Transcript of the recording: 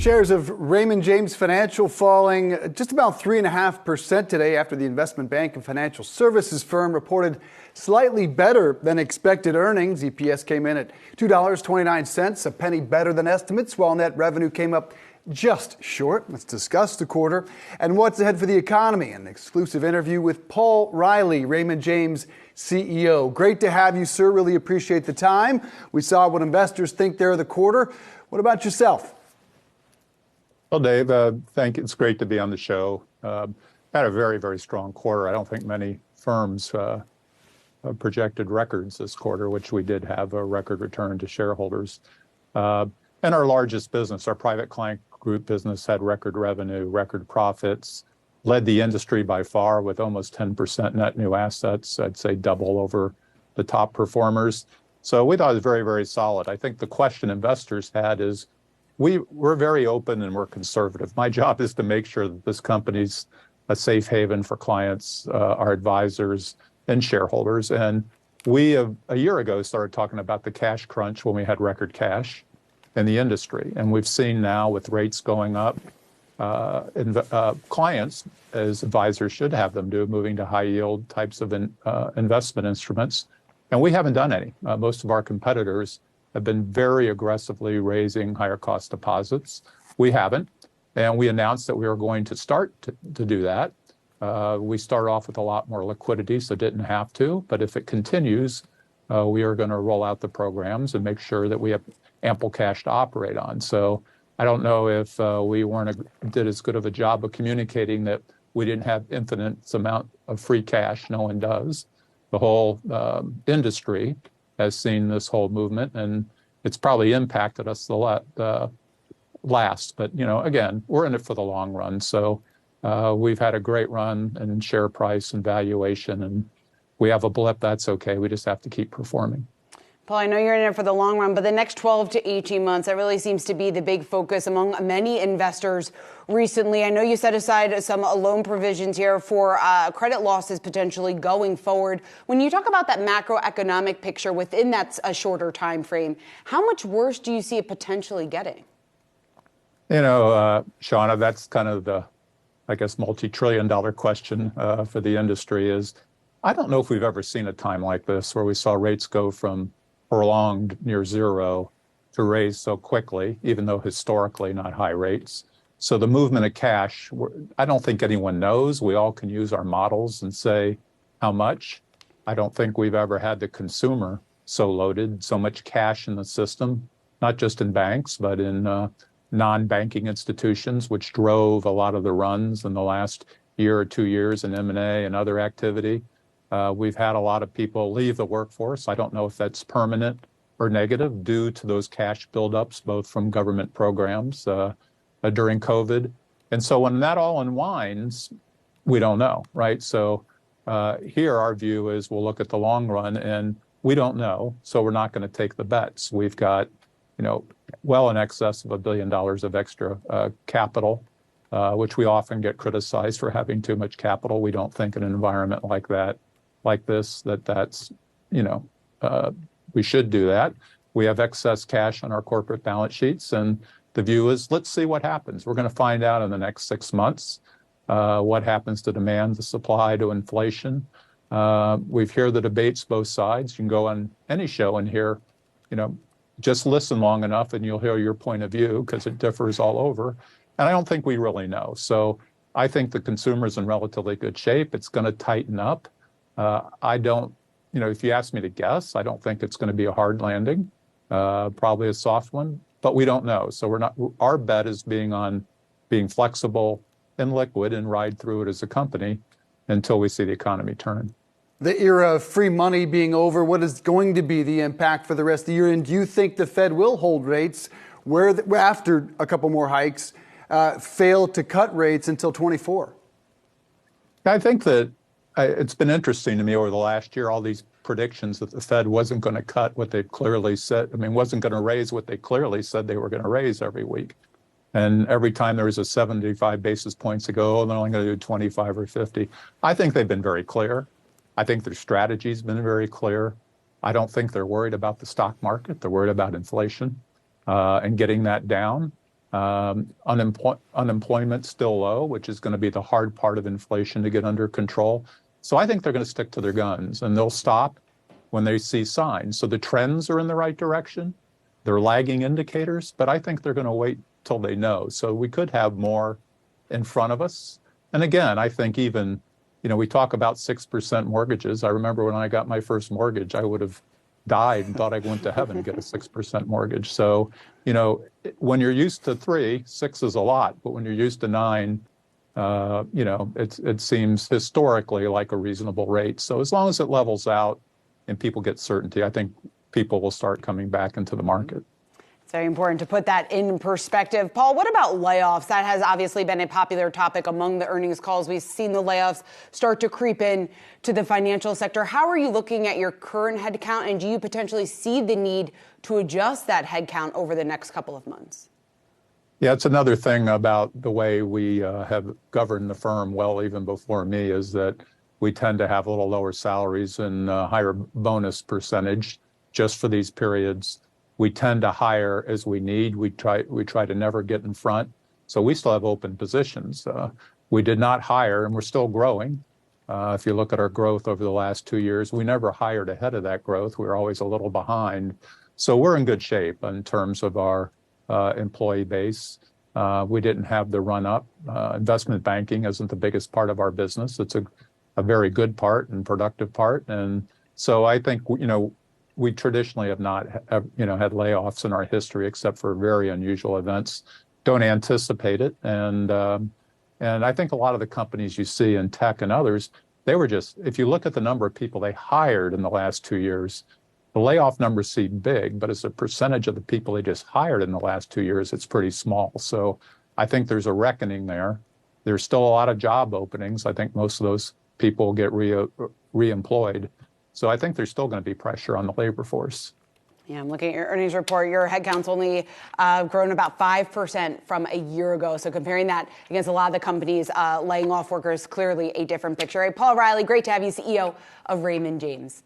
Shares of Raymond James Financial falling just about 3.5% today after the investment bank and financial services firm reported slightly better than expected earnings. EPS came in at $2.29, a penny better than estimates, while net revenue came up just short. Let's discuss the quarter and what's ahead for the economy. An exclusive interview with Paul Reilly, Raymond James CEO. Great to have you, sir. Really appreciate the time. We saw what investors think there of the quarter. What about yourself? Well, Dave, thank you. It's great to be on the show. Had a very, very strong quarter. I don't think many firms projected records this quarter, which we did have a record return to shareholders. And our largest business, our private client group business, had record revenue, record profits, led the industry by far with almost 10% net new assets. I'd say double over the top performers. So we thought it was very, very solid. I think the question investors had is, we're very open and we're conservative. My job is to make sure that this company's a safe haven for clients, our advisors, and shareholders. And we, a year ago, started talking about the cash crunch when we had record cash in the industry. And we've seen now with rates going up, clients, as advisors should have them do, moving to high yield types of investment instruments. And we haven't done any. Most of our competitors have been very aggressively raising higher cost deposits. We haven't. And we announced that we were going to start to do that. We started off with a lot more liquidity, so didn't have to. But if it continues, we are going to roll out the programs and make sure that we have ample cash to operate on. So I don't know if we did as good of a job of communicating that we didn't have infinite amount of free cash. No one does. The whole industry has seen this whole movement, and it's probably impacted us the last. But, again, we're in it for the long run. So we've had a great run in share price and valuation, and we have a blip. That's okay. We just have to keep performing. Paul, I know you're in it for the long run, but the next 12 to 18 months, that really seems to be the big focus among many investors recently. I know you set aside some loan provisions here for credit losses potentially going forward. When you talk about that macroeconomic picture within that a shorter time frame, how much worse do you see it potentially getting? Shauna, that's kind of the, multi-trillion-dollar question for the industry is, I don't know if we've ever seen a time like this where we saw rates go from prolonged near zero to raise so quickly, even though historically not high rates. So the movement of cash, I don't think anyone knows. We all can use our models and say how much. I don't think we've ever had the consumer so loaded, so much cash in the system, not just in banks, but in non-banking institutions, which drove a lot of the runs in the last year or 2 years in M&A and other activity. We've had a lot of people leave the workforce. I don't know if that's permanent or negative due to those cash buildups, both from government programs during COVID. And so when that all unwinds, we don't know, right? So here our view is we'll look at the long run and we don't know. So we're not going to take the bets. We've got, well in excess of $1 billion of extra capital, which we often get criticized for having too much capital. We don't think in an environment like this, that's, we should do that. We have excess cash on our corporate balance sheets. And the view is, let's see what happens. We're going to find out in the next 6 months what happens to demand, to supply, to inflation. We've heard the debates both sides. You can go on any show and hear, just listen long enough and you'll hear your point of view because it differs all over. And I don't think we really know. So I think the consumer's in relatively good shape. It's going to tighten up. I don't, if you ask me to guess, I don't think it's going to be a hard landing, probably a soft one, but we don't know. So our bet is being flexible and liquid and ride through it as a company until we see the economy turn. The era of free money being over, what is going to be the impact for the rest of the year? And do you think the Fed will hold rates where after a couple more hikes, fail to cut rates until 24? I think that it's been interesting to me over the last year, all these predictions that the Fed wasn't going to cut what they clearly said. Wasn't going to raise what they clearly said they were going to raise every week. And every time there was a 75 basis points ago, they're only going to do 25 or 50. I think they've been very clear. I think their strategy's been very clear. I don't think they're worried about the stock market. They're worried about inflation and getting that down. Unemployment still low, which is going to be the hard part of inflation to get under control. So I think they're going to stick to their guns, and they'll stop when they see signs. So the trends are in the right direction. They're lagging indicators, but I think they're going to wait till they know. So we could have more in front of us. And again, I think even, we talk about 6% mortgages. I remember when I got my first mortgage, I would have died and thought I went to heaven to get a 6% mortgage. So, when you're used to 6 is a lot, but when you're used to 9, it seems historically like a reasonable rate. So as long as it levels out and people get certainty, I think people will start coming back into the market. It's very important to put that in perspective. Paul, what about layoffs? That has obviously been a popular topic among the earnings calls. We've seen the layoffs start to creep in to the financial sector. How are you looking at your current headcount, and do you potentially see the need to adjust that headcount over the next couple of months? Yeah, it's another thing about the way we have governed the firm well, even before me, is that we tend to have a little lower salaries and higher bonus percentage just for these periods. We tend to hire as we need. We try to never get in front. So we still have open positions. We did not hire, and we're still growing. If you look at our growth over the last 2 years, we never hired ahead of that growth. We were always a little behind. So we're in good shape in terms of our employee base. We didn't have the run up. Investment banking isn't the biggest part of our business. It's a very good part and productive part. And so I think, we traditionally have not, had layoffs in our history, except for very unusual events. Don't anticipate it. And I think a lot of the companies you see in tech and others, they were just, if you look at the number of people they hired in the last 2 years, the layoff numbers seem big, but as a percentage of the people they just hired in the last 2 years, it's pretty small. So I think there's a reckoning there. There's still a lot of job openings. I think most of those people get reemployed. So I think there's still going to be pressure on the labor force. Yeah, I'm looking at your earnings report. Your headcount's only grown about 5% from a year ago. So comparing that against a lot of the companies laying off workers, clearly a different picture. Hey, Paul Reilly, great to have you, CEO of Raymond James.